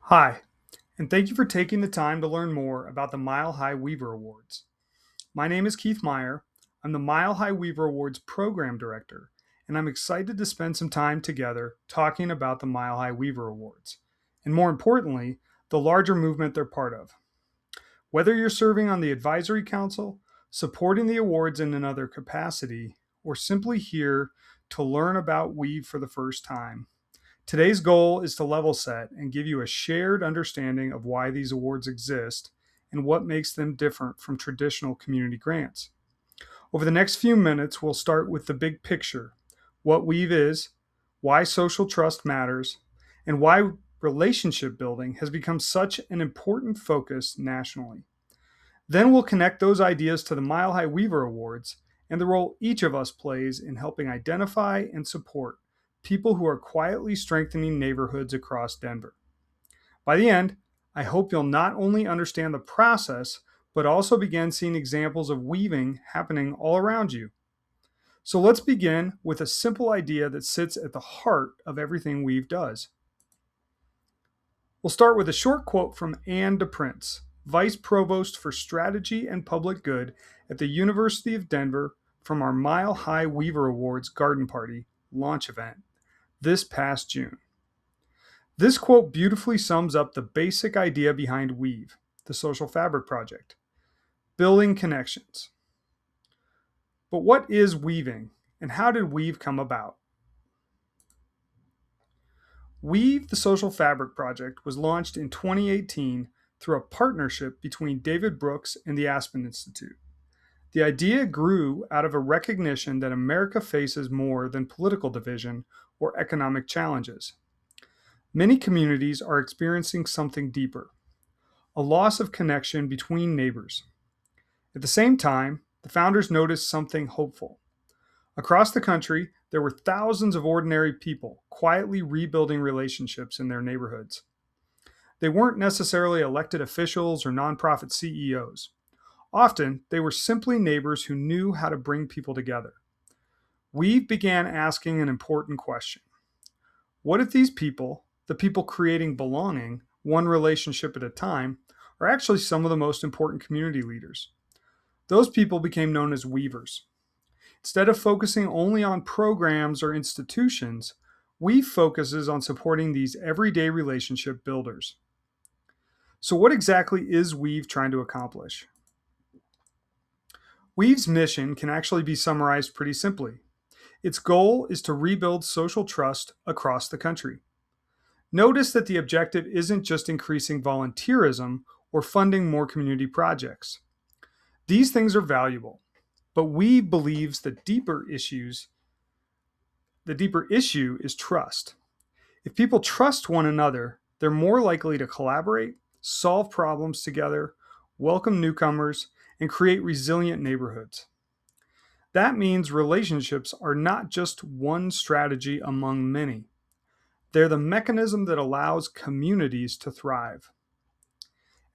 Hi, and thank you for taking the time to learn more about the Mile High Weaver Awards. My name is Keith Meyer. I'm the Mile High Weaver Awards Program Director, and I'm excited to spend some time together talking about the Mile High Weaver Awards, and more importantly, the larger movement they're part of. Whether you're serving on the Advisory Council, supporting the awards in another capacity, or simply here to learn about Weave for the first time, today's goal is to level set and give you a shared understanding of why these awards exist and what makes them different from traditional community grants. Over the next few minutes, we'll start with the big picture, what Weave is, why social trust matters, and why relationship building has become such an important focus nationally. Then we'll connect those ideas to the Mile High Weaver Awards and the role each of us plays in helping identify and support people who are quietly strengthening neighborhoods across Denver. By the end, I hope you'll not only understand the process, but also begin seeing examples of weaving happening all around you. So let's begin with a simple idea that sits at the heart of everything Weave does. We'll start with a short quote from Anne DePrince, Vice Provost for Strategy and Public Good at the University of Denver, from our Mile High Weaver Awards Garden Party launch event this past June. This quote beautifully sums up the basic idea behind Weave, the Social Fabric Project: building connections. But what is weaving, and how did Weave come about? Weave, the Social Fabric Project, was launched in 2018 through a partnership between David Brooks and the Aspen Institute. The idea grew out of a recognition that America faces more than political division or economic challenges. Many communities are experiencing something deeper: a loss of connection between neighbors. At the same time, the founders noticed something hopeful. Across the country, there were thousands of ordinary people quietly rebuilding relationships in their neighborhoods. They weren't necessarily elected officials or nonprofit CEOs. Often, they were simply neighbors who knew how to bring people together. We began asking an important question: what if these people, the people creating belonging, one relationship at a time, are actually some of the most important community leaders? Those people became known as weavers. Instead of focusing only on programs or institutions, Weave focuses on supporting these everyday relationship builders. So, what exactly is Weave trying to accomplish? Weave's mission can actually be summarized pretty simply. Its goal is to rebuild social trust across the country. Notice that the objective isn't just increasing volunteerism or funding more community projects. These things are valuable, but Weave believes the deeper issue is trust. If people trust one another, they're more likely to collaborate, solve problems together, welcome newcomers, and create resilient neighborhoods. That means relationships are not just one strategy among many. They're the mechanism that allows communities to thrive.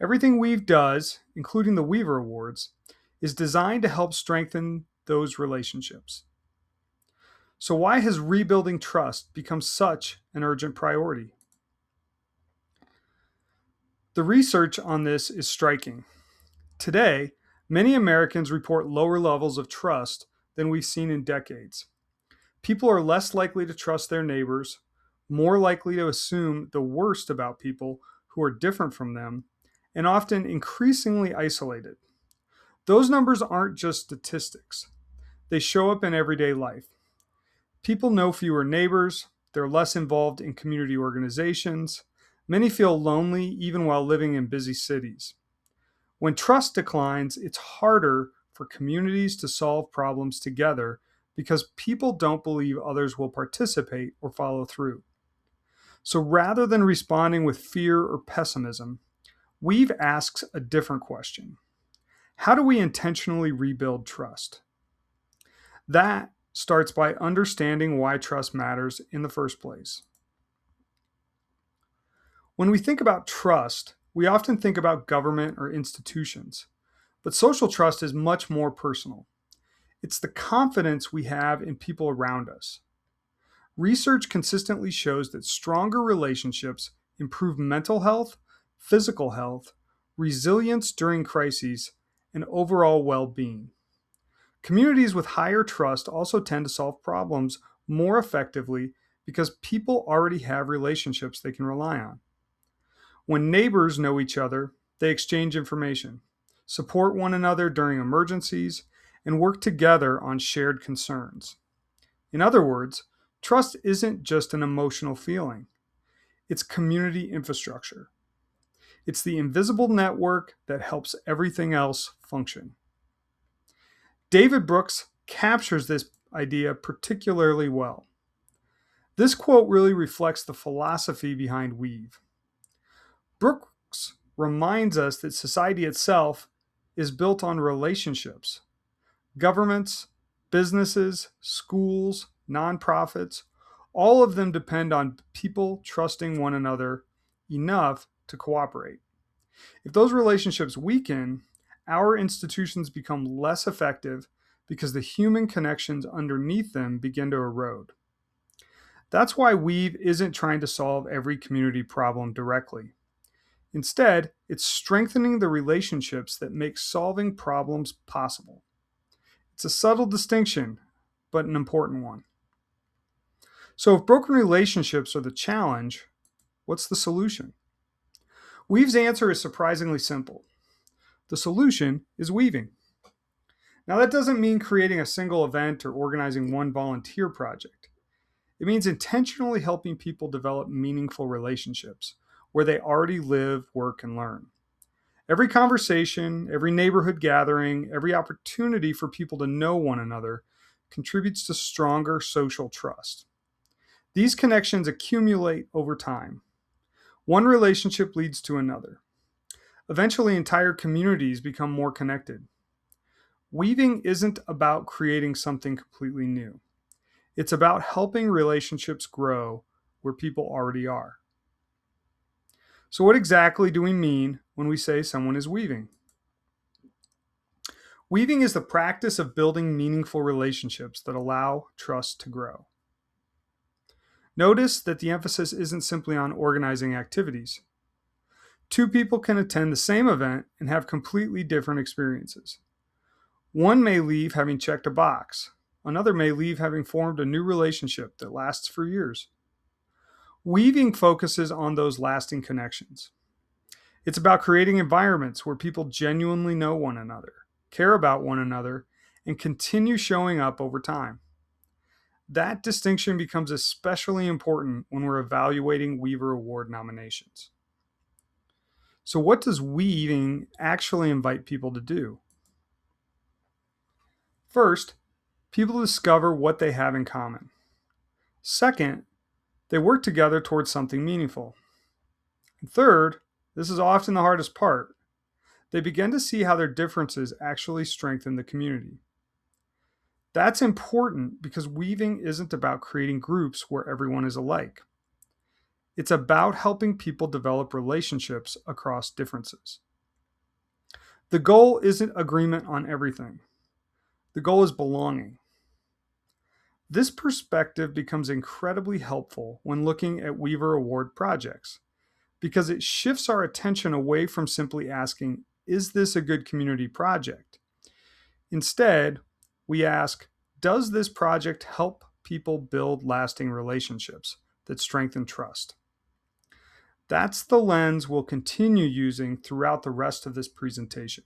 Everything Weave does, including the Weaver Awards, is designed to help strengthen those relationships. So, why has rebuilding trust become such an urgent priority? The research on this is striking. Today, many Americans report lower levels of trust than we've seen in decades. People are less likely to trust their neighbors, more likely to assume the worst about people who are different from them, and often increasingly isolated. Those numbers aren't just statistics, they show up in everyday life. People know fewer neighbors, they're less involved in community organizations, many feel lonely even while living in busy cities. When trust declines, it's harder for communities to solve problems together because people don't believe others will participate or follow through. So rather than responding with fear or pessimism, Weave asks a different question: how do we intentionally rebuild trust? That starts by understanding why trust matters in the first place. When we think about trust, we often think about government or institutions, but social trust is much more personal. It's the confidence we have in people around us. Research consistently shows that stronger relationships improve mental health, physical health, resilience during crises, and overall well being. Communities with higher trust also tend to solve problems more effectively because people already have relationships they can rely on. When neighbors know each other, they exchange information, support one another during emergencies, and work together on shared concerns. In other words, trust isn't just an emotional feeling, it's community infrastructure. It's the invisible network that helps everything else function. David Brooks captures this idea particularly well. This quote really reflects the philosophy behind Weave. Brooks reminds us that society itself is built on relationships. Governments, businesses, schools, nonprofits, all of them depend on people trusting one another enough to cooperate. If those relationships weaken, our institutions become less effective because the human connections underneath them begin to erode. That's why Weave isn't trying to solve every community problem directly. Instead, it's strengthening the relationships that make solving problems possible. It's a subtle distinction, but an important one. So, if broken relationships are the challenge, what's the solution? Weave's answer is surprisingly simple. The solution is weaving. Now, that doesn't mean creating a single event or organizing one volunteer project. It means intentionally helping people develop meaningful relationships where they already live, work, and learn. Every conversation, every neighborhood gathering, every opportunity for people to know one another contributes to stronger social trust. These connections accumulate over time. One relationship leads to another. Eventually, entire communities become more connected. Weaving isn't about creating something completely new. It's about helping relationships grow where people already are. So, what exactly do we mean when we say someone is weaving? Weaving is the practice of building meaningful relationships that allow trust to grow. Notice that the emphasis isn't simply on organizing activities. Two people can attend the same event and have completely different experiences. One may leave having checked a box. Another may leave having formed a new relationship that lasts for years. Weaving focuses on those lasting connections. It's about creating environments where people genuinely know one another, care about one another, and continue showing up over time. That distinction becomes especially important when we're evaluating Weaver Award nominations. So, what does weaving actually invite people to do? First, people discover what they have in common. Second, they work together towards something meaningful. And third, this is often the hardest part, they begin to see how their differences actually strengthen the community. That's important because weaving isn't about creating groups where everyone is alike. It's about helping people develop relationships across differences. The goal isn't agreement on everything. The goal is belonging. This perspective becomes incredibly helpful when looking at Weaver Award projects because it shifts our attention away from simply asking, is this a good community project? Instead, we ask, does this project help people build lasting relationships that strengthen trust? That's the lens we'll continue using throughout the rest of this presentation.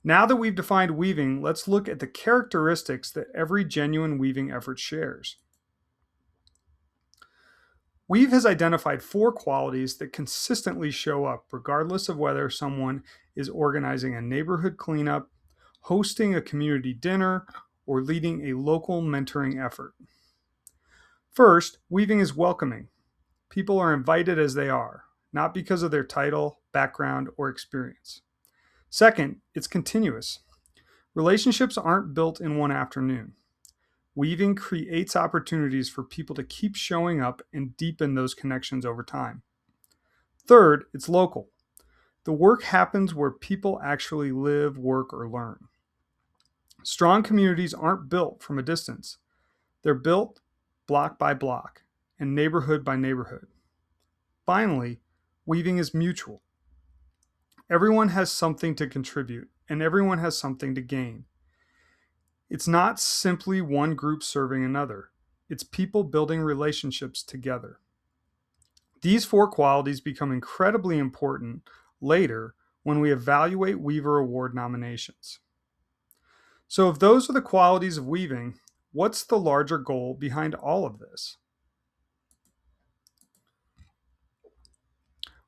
Now that we've defined weaving, let's look at the characteristics that every genuine weaving effort shares. Weave has identified 4 qualities that consistently show up regardless of whether someone is organizing a neighborhood cleanup, hosting a community dinner, or leading a local mentoring effort. First, weaving is welcoming. People are invited as they are, not because of their title, background, or experience. Second, it's continuous. Relationships aren't built in one afternoon. Weaving creates opportunities for people to keep showing up and deepen those connections over time. Third, it's local. The work happens where people actually live, work, or learn. Strong communities aren't built from a distance. They're built block by block and neighborhood by neighborhood. Finally, weaving is mutual. Everyone has something to contribute, and everyone has something to gain. It's not simply one group serving another, it's people building relationships together. These four qualities become incredibly important later when we evaluate Weaver Award nominations. So, if those are the qualities of weaving, what's the larger goal behind all of this?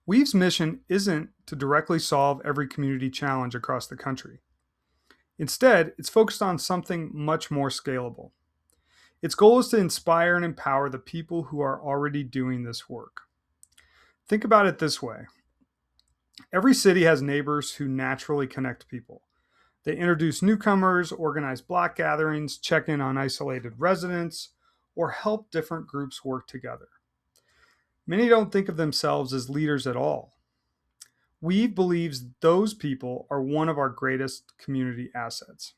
Weave's mission isn't to directly solve every community challenge across the country. Instead, it's focused on something much more scalable. Its goal is to inspire and empower the people who are already doing this work. Think about it this way. Every city has neighbors who naturally connect people. They introduce newcomers, organize block gatherings, check in on isolated residents, or help different groups work together. Many don't think of themselves as leaders at all. Weave believes those people are one of our greatest community assets.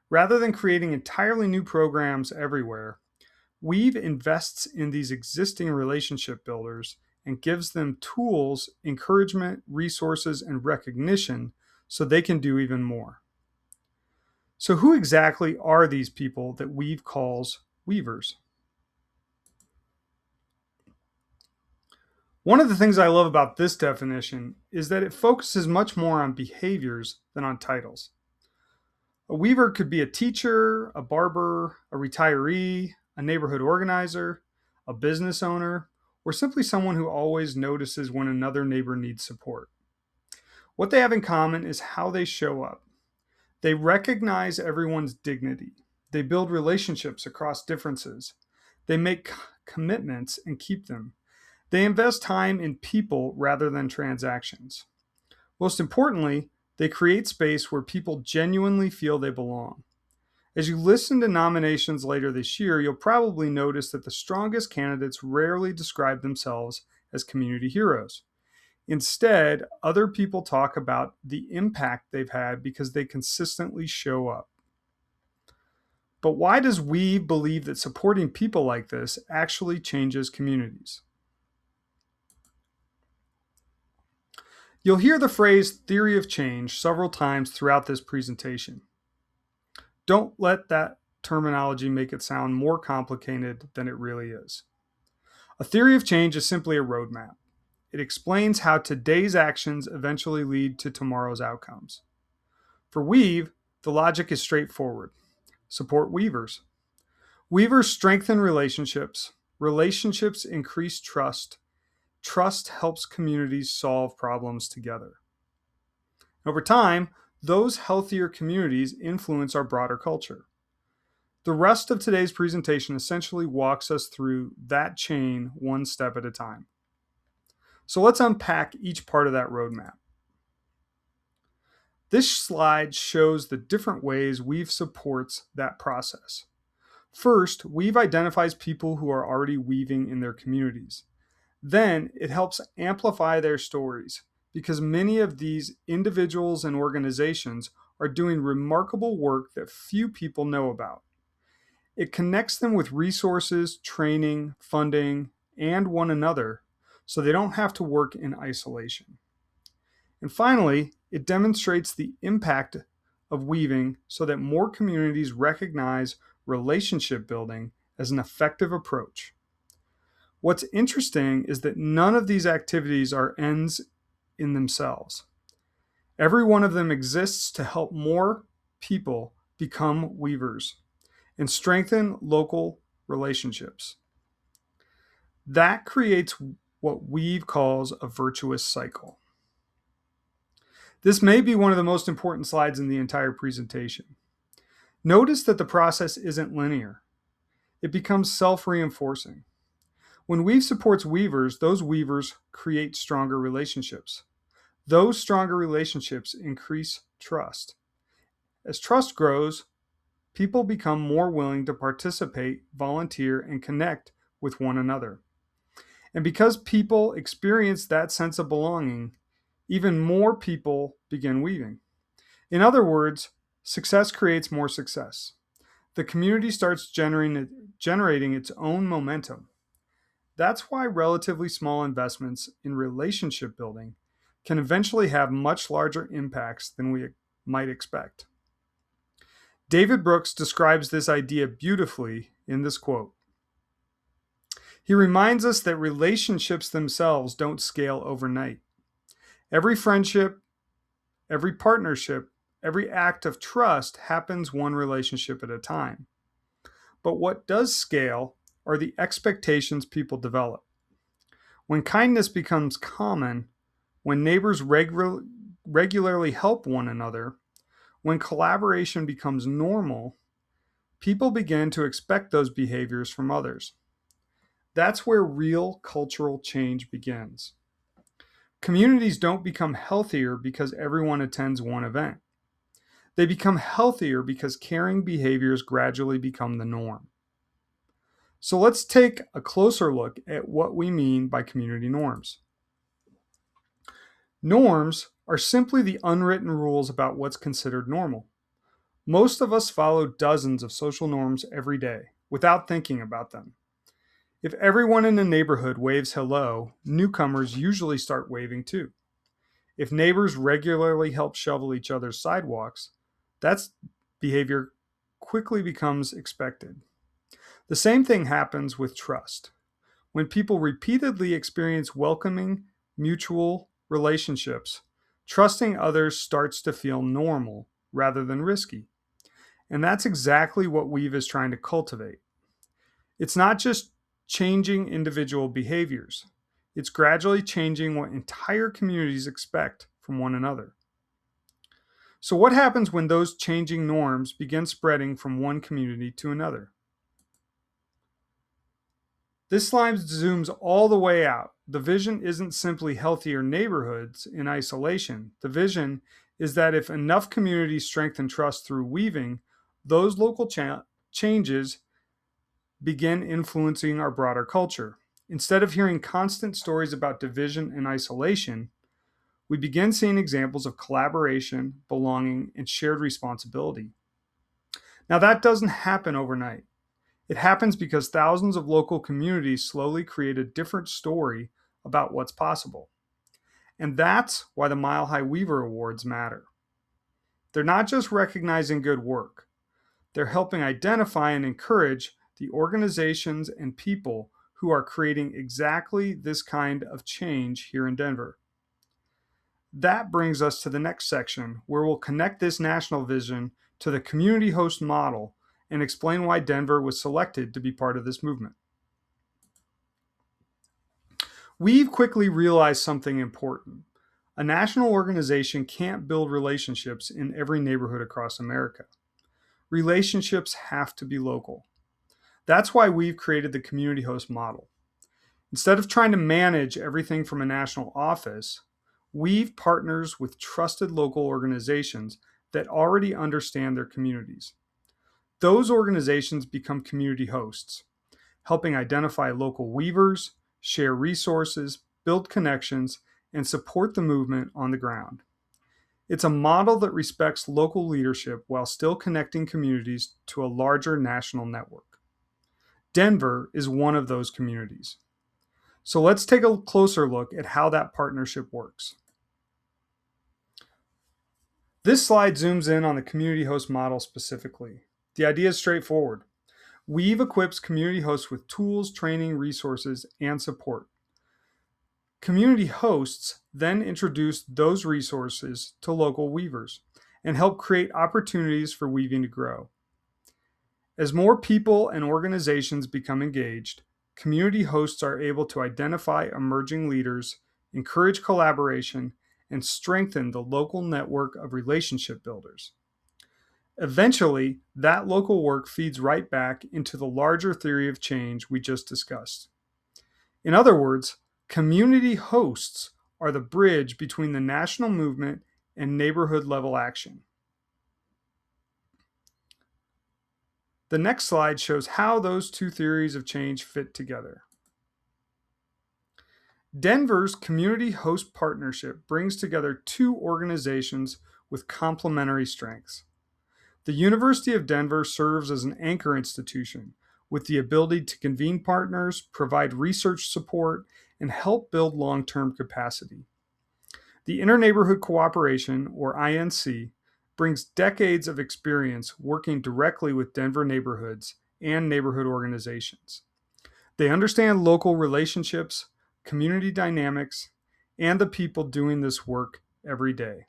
Rather than creating entirely new programs everywhere, Weave invests in these existing relationship builders and gives them tools, encouragement, resources, and recognition so they can do even more. So, who exactly are these people that Weave calls weavers? One of the things I love about this definition is that it focuses much more on behaviors than on titles. A weaver could be a teacher, a barber, a retiree, a neighborhood organizer, a business owner, or simply someone who always notices when another neighbor needs support. What they have in common is how they show up. They recognize everyone's dignity. They build relationships across differences. They make commitments and keep them. They invest time in people rather than transactions. Most importantly, they create space where people genuinely feel they belong. As you listen to nominations later this year, you'll probably notice that the strongest candidates rarely describe themselves as community heroes. Instead, other people talk about the impact they've had because they consistently show up. But why does Weave believe that supporting people like this actually changes communities? You'll hear the phrase theory of change several times throughout this presentation. Don't let that terminology make it sound more complicated than it really is. A theory of change is simply a roadmap. It explains how today's actions eventually lead to tomorrow's outcomes. For Weave, the logic is straightforward. Support weavers. Weavers strengthen relationships. Relationships increase trust. Trust helps communities solve problems together. Over time, those healthier communities influence our broader culture. The rest of today's presentation essentially walks us through that chain one step at a time. So let's unpack each part of that roadmap. This slide shows the different ways Weave supports that process. First, Weave identifies people who are already weaving in their communities. Then it helps amplify their stories because many of these individuals and organizations are doing remarkable work that few people know about. It connects them with resources, training, funding, and one another so they don't have to work in isolation. And finally, it demonstrates the impact of weaving so that more communities recognize relationship building as an effective approach. What's interesting is that none of these activities are ends in themselves. Every one of them exists to help more people become weavers and strengthen local relationships. That creates what Weave calls a virtuous cycle. This may be one of the most important slides in the entire presentation. Notice that the process isn't linear. It becomes self-reinforcing. When Weave supports weavers, those weavers create stronger relationships. Those stronger relationships increase trust. As trust grows, people become more willing to participate, volunteer, and connect with one another. And because people experience that sense of belonging, even more people begin weaving. In other words, success creates more success. The community starts generating its own momentum. That's why relatively small investments in relationship building can eventually have much larger impacts than we might expect. David Brooks describes this idea beautifully in this quote. He reminds us that relationships themselves don't scale overnight. Every friendship, every partnership, every act of trust happens one relationship at a time. But what does scale are the expectations people develop. When kindness becomes common, when neighbors regularly help one another, when collaboration becomes normal, people begin to expect those behaviors from others. That's where real cultural change begins. Communities don't become healthier because everyone attends one event. They become healthier because caring behaviors gradually become the norm. So let's take a closer look at what we mean by community norms. Norms are simply the unwritten rules about what's considered normal. Most of us follow dozens of social norms every day without thinking about them. If everyone in a neighborhood waves hello, newcomers usually start waving too. If neighbors regularly help shovel each other's sidewalks, that behavior quickly becomes expected. The same thing happens with trust. When people repeatedly experience welcoming, mutual relationships, trusting others starts to feel normal rather than risky. And that's exactly what Weave is trying to cultivate. It's not just changing individual behaviors, it's gradually changing what entire communities expect from one another. So, what happens when those changing norms begin spreading from one community to another? This slide zooms all the way out. The vision isn't simply healthier neighborhoods in isolation. The vision is that if enough communities strengthen trust through weaving, those local changes begin influencing our broader culture. Instead of hearing constant stories about division and isolation, we begin seeing examples of collaboration, belonging, and shared responsibility. Now, that doesn't happen overnight. It happens because thousands of local communities slowly create a different story about what's possible. And that's why the Mile High Weaver Awards matter. They're not just recognizing good work, they're helping identify and encourage the organizations and people who are creating exactly this kind of change here in Denver. That brings us to the next section, where we'll connect this national vision to the community host model and explain why Denver was selected to be part of this movement. We've quickly realized something important. A national organization can't build relationships in every neighborhood across America. Relationships have to be local. That's why we've created the community host model. Instead of trying to manage everything from a national office, Weave partners with trusted local organizations that already understand their communities. Those organizations become community hosts, helping identify local weavers, share resources, build connections, and support the movement on the ground. It's a model that respects local leadership while still connecting communities to a larger national network. Denver is one of those communities. So let's take a closer look at how that partnership works. This slide zooms in on the community host model specifically. The idea is straightforward. Weave equips community hosts with tools, training, resources, and support. Community hosts then introduce those resources to local weavers and help create opportunities for weaving to grow. As more people and organizations become engaged, community hosts are able to identify emerging leaders, encourage collaboration, and strengthen the local network of relationship builders. Eventually, that local work feeds right back into the larger theory of change we just discussed. In other words, community hosts are the bridge between the national movement and neighborhood level action. The next slide shows how those two theories of change fit together. Denver's Community Host Partnership brings together two organizations with complementary strengths. The University of Denver serves as an anchor institution, with the ability to convene partners, provide research support, and help build long-term capacity. The Interneighborhood Cooperation, or INC, brings decades of experience working directly with Denver neighborhoods and neighborhood organizations. They understand local relationships, community dynamics, and the people doing this work every day.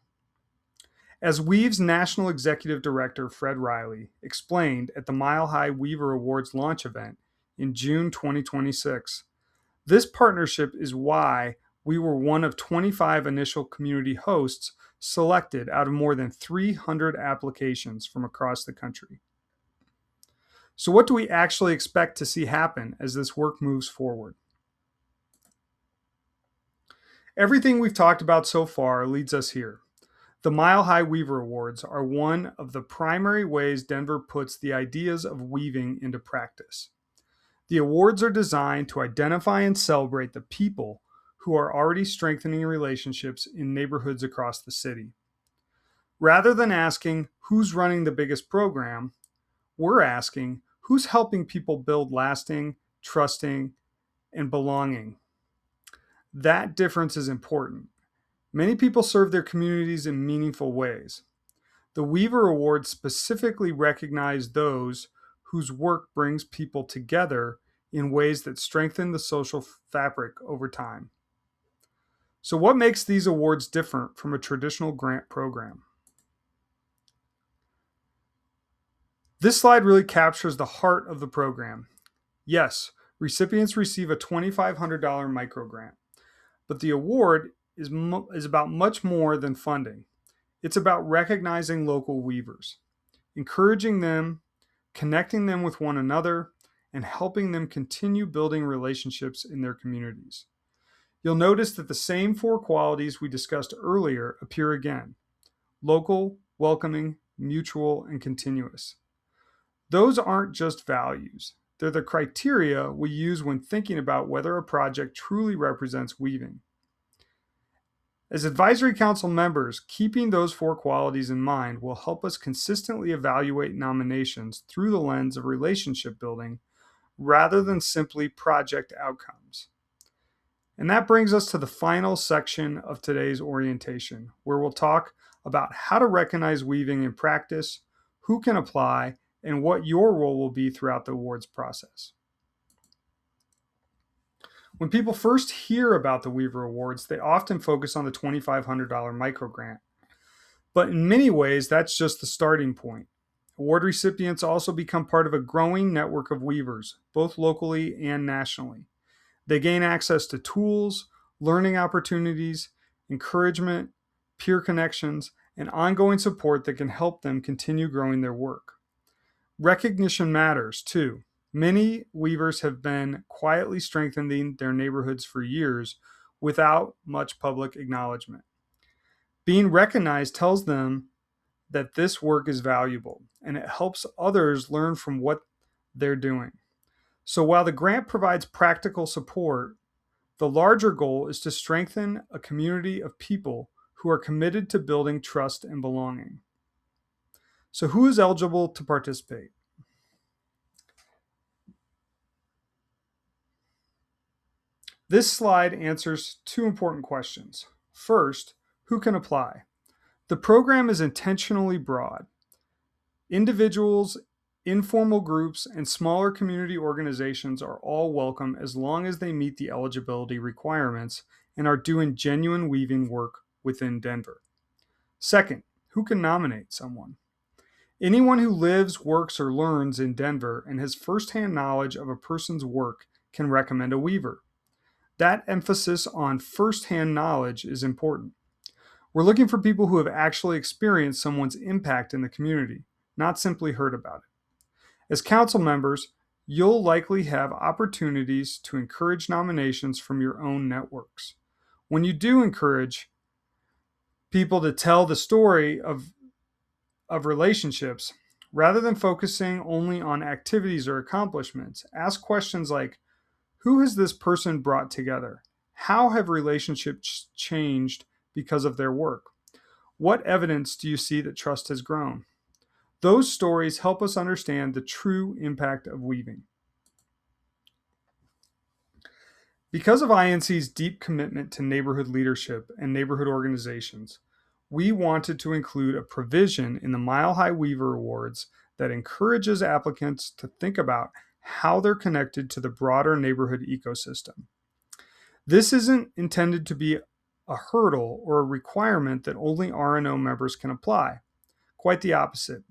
As Weave's National Executive Director, Fred Riley, explained at the Mile High Weaver Awards launch event in June 2026, this partnership is why we were one of 25 initial community hosts selected out of more than 300 applications from across the country. So, what do we actually expect to see happen as this work moves forward? Everything we've talked about so far leads us here. The Mile High Weaver Awards are one of the primary ways Denver puts the ideas of weaving into practice. The awards are designed to identify and celebrate the people who are already strengthening relationships in neighborhoods across the city. Rather than asking who's running the biggest program, we're asking who's helping people build lasting, trusting, and belonging. That difference is important. Many people serve their communities in meaningful ways. The Weaver Awards specifically recognize those whose work brings people together in ways that strengthen the social fabric over time. So, what makes these awards different from a traditional grant program? This slide really captures the heart of the program. Yes, recipients receive a $2,500 micro grant, but the award is about much more than funding. It's about recognizing local weavers, encouraging them, connecting them with one another, and helping them continue building relationships in their communities. You'll notice that the same 4 qualities we discussed earlier appear again: local, welcoming, mutual, and continuous. Those aren't just values. They're the criteria we use when thinking about whether a project truly represents weaving. As advisory council members, keeping those 4 qualities in mind will help us consistently evaluate nominations through the lens of relationship building rather than simply project outcomes. And that brings us to the final section of today's orientation, where we'll talk about how to recognize weaving in practice, who can apply, and what your role will be throughout the awards process. When people first hear about the Weaver Awards, they often focus on the $2,500 micro grant. But in many ways, that's just the starting point. Award recipients also become part of a growing network of weavers, both locally and nationally. They gain access to tools, learning opportunities, encouragement, peer connections, and ongoing support that can help them continue growing their work. Recognition matters, too. Many weavers have been quietly strengthening their neighborhoods for years without much public acknowledgement. Being recognized tells them that this work is valuable, and it helps others learn from what they're doing. So while the grant provides practical support, the larger goal is to strengthen a community of people who are committed to building trust and belonging. So who is eligible to participate? This slide answers 2 important questions. First, who can apply? The program is intentionally broad. Individuals, informal groups, and smaller community organizations are all welcome as long as they meet the eligibility requirements and are doing genuine weaving work within Denver. Second, who can nominate someone? Anyone who lives, works, or learns in Denver and has firsthand knowledge of a person's work can recommend a weaver. That emphasis on firsthand knowledge is important. We're looking for people who have actually experienced someone's impact in the community, not simply heard about it. As council members, you'll likely have opportunities to encourage nominations from your own networks. When you do encourage people to tell the story of relationships, rather than focusing only on activities or accomplishments, ask questions like, who has this person brought together? How have relationships changed because of their work? What evidence do you see that trust has grown? Those stories help us understand the true impact of weaving. Because of INC's deep commitment to neighborhood leadership and neighborhood organizations, we wanted to include a provision in the Mile High Weaver Awards that encourages applicants to think about how they're connected to the broader neighborhood ecosystem. This isn't intended to be a hurdle or a requirement that only R&O members can apply. Quite the opposite.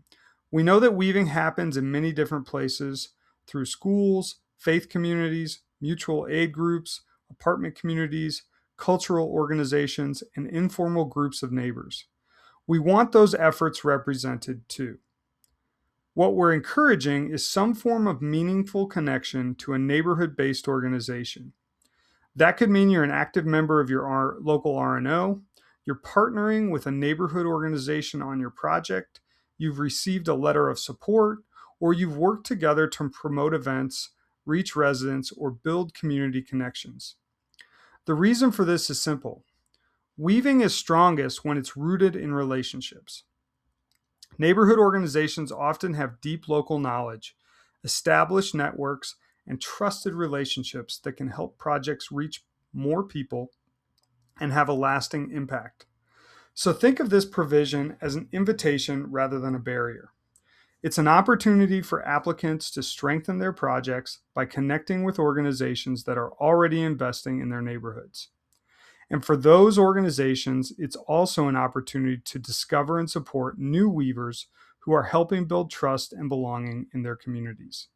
We know that weaving happens in many different places through schools, faith communities, mutual aid groups, apartment communities, cultural organizations, and informal groups of neighbors. We want those efforts represented too. What we're encouraging is some form of meaningful connection to a neighborhood-based organization. That could mean you're an active member of your local R&O, you're partnering with a neighborhood organization on your project, you've received a letter of support, or you've worked together to promote events, reach residents, or build community connections. The reason for this is simple. Weaving is strongest when it's rooted in relationships. Neighborhood organizations often have deep local knowledge, established networks, and trusted relationships that can help projects reach more people and have a lasting impact. So think of this provision as an invitation rather than a barrier. It's an opportunity for applicants to strengthen their projects by connecting with organizations that are already investing in their neighborhoods. And for those organizations, it's also an opportunity to discover and support new weavers who are helping build trust and belonging in their communities.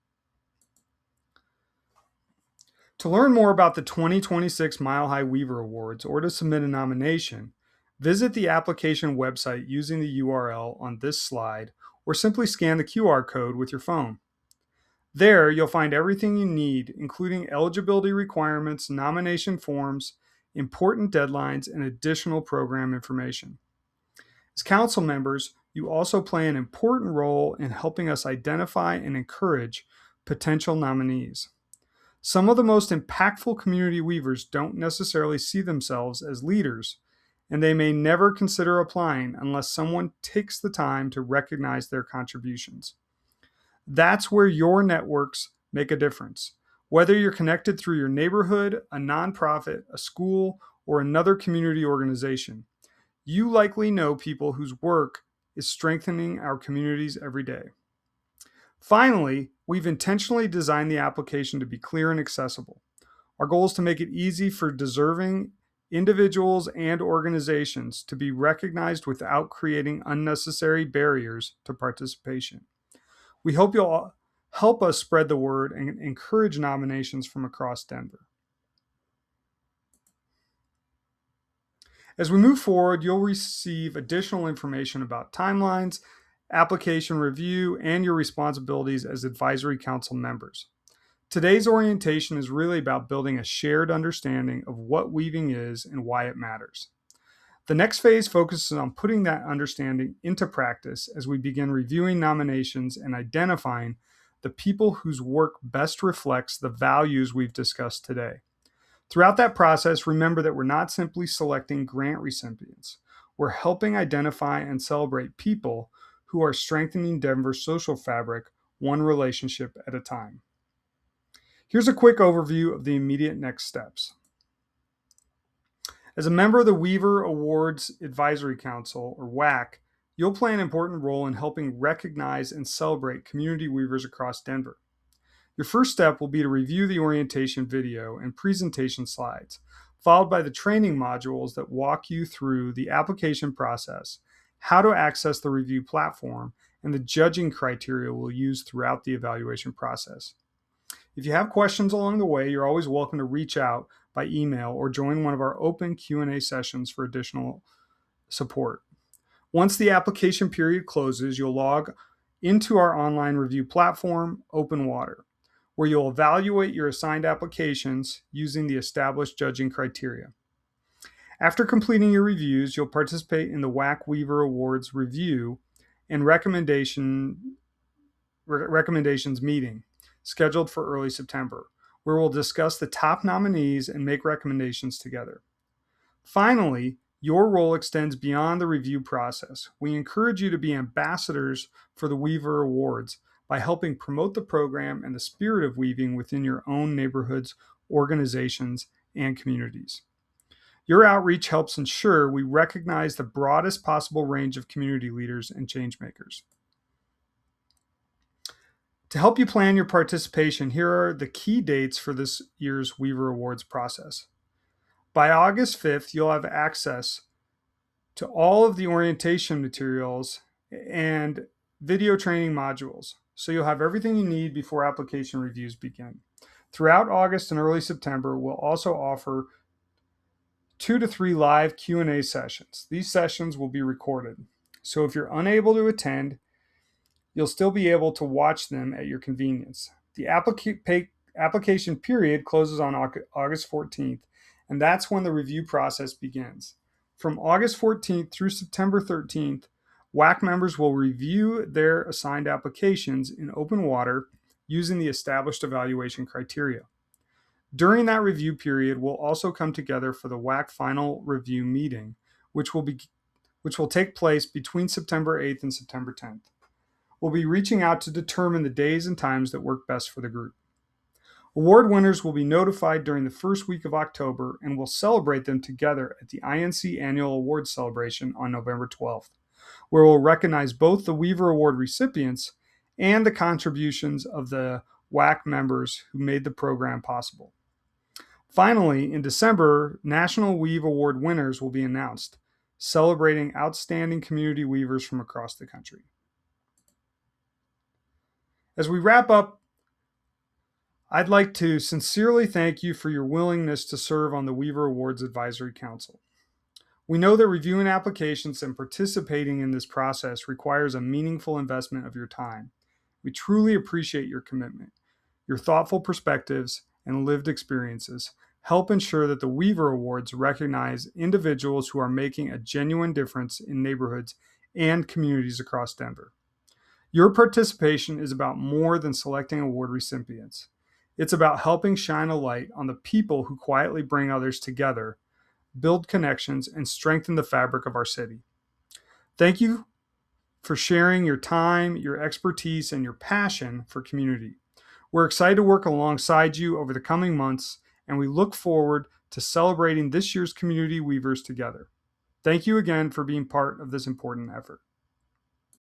To learn more about the 2026 Mile High Weaver Awards or to submit a nomination, visit the application website using the URL on this slide or simply scan the QR code with your phone. There, you'll find everything you need, including eligibility requirements, nomination forms, important deadlines, and additional program information. As council members, you also play an important role in helping us identify and encourage potential nominees. Some of the most impactful community weavers don't necessarily see themselves as leaders, and they may never consider applying unless someone takes the time to recognize their contributions. That's where your networks make a difference. Whether you're connected through your neighborhood, a nonprofit, a school, or another community organization, you likely know people whose work is strengthening our communities every day. Finally, we've intentionally designed the application to be clear and accessible. Our goal is to make it easy for deserving individuals and organizations to be recognized without creating unnecessary barriers to participation. We hope you'll help us spread the word and encourage nominations from across Denver. As we move forward, you'll receive additional information about timelines, application review, and your responsibilities as advisory council members. Today's orientation is really about building a shared understanding of what weaving is and why it matters. The next phase focuses on putting that understanding into practice as we begin reviewing nominations and identifying the people whose work best reflects the values we've discussed today. Throughout that process, remember that we're not simply selecting grant recipients. We're helping identify and celebrate people who are strengthening Denver's social fabric one relationship at a time. Here's a quick overview of the immediate next steps. As a member of the Weaver Awards Advisory Council, or WAC, you'll play an important role in helping recognize and celebrate community weavers across Denver. Your first step will be to review the orientation video and presentation slides, followed by the training modules that walk you through the application process, how to access the review platform, and the judging criteria we'll use throughout the evaluation process. If you have questions along the way, you're always welcome to reach out by email or join one of our open Q&A sessions for additional support. Once the application period closes, you'll log into our online review platform, OpenWater, where you'll evaluate your assigned applications using the established judging criteria. After completing your reviews, you'll participate in the WAC Weaver Awards review and recommendations meeting, scheduled for early September, where we'll discuss the top nominees and make recommendations together. Finally, your role extends beyond the review process. We encourage you to be ambassadors for the Weaver Awards by helping promote the program and the spirit of weaving within your own neighborhoods organizations, and communities. Your outreach helps ensure we recognize the broadest possible range of community leaders and changemakers. To help you plan your participation, here are the key dates for this year's Weaver Awards process. By August 5th, you'll have access to all of the orientation materials and video training modules, so you'll have everything you need before application reviews begin. Throughout August and early September, we'll also offer 2 to 3 live Q&A sessions. These sessions will be recorded, so if you're unable to attend, you'll still be able to watch them at your convenience. The application period closes on August 14th, and that's when the review process begins. From August 14th through September 13th, WAC members will review their assigned applications in open water using the established evaluation criteria. During that review period, we'll also come together for the WAC final review meeting, which will take place between September 8th and September 10th. We'll be reaching out to determine the days and times that work best for the group. Award winners will be notified during the first week of October, and we'll celebrate them together at the INC Annual Awards Celebration on November 12th, where we'll recognize both the Weaver Award recipients and the contributions of the WAC members who made the program possible. Finally, in December, National Weave Award winners will be announced, celebrating outstanding community weavers from across the country. As we wrap up, I'd like to sincerely thank you for your willingness to serve on the Weaver Awards Advisory Council. We know that reviewing applications and participating in this process requires a meaningful investment of your time. We truly appreciate your commitment. Your thoughtful perspectives and lived experiences help ensure that the Weaver Awards recognize individuals who are making a genuine difference in neighborhoods and communities across Denver. Your participation is about more than selecting award recipients. It's about helping shine a light on the people who quietly bring others together, build connections, and strengthen the fabric of our city. Thank you for sharing your time, your expertise, and your passion for community. We're excited to work alongside you over the coming months, and we look forward to celebrating this year's Community Weavers together. Thank you again for being part of this important effort.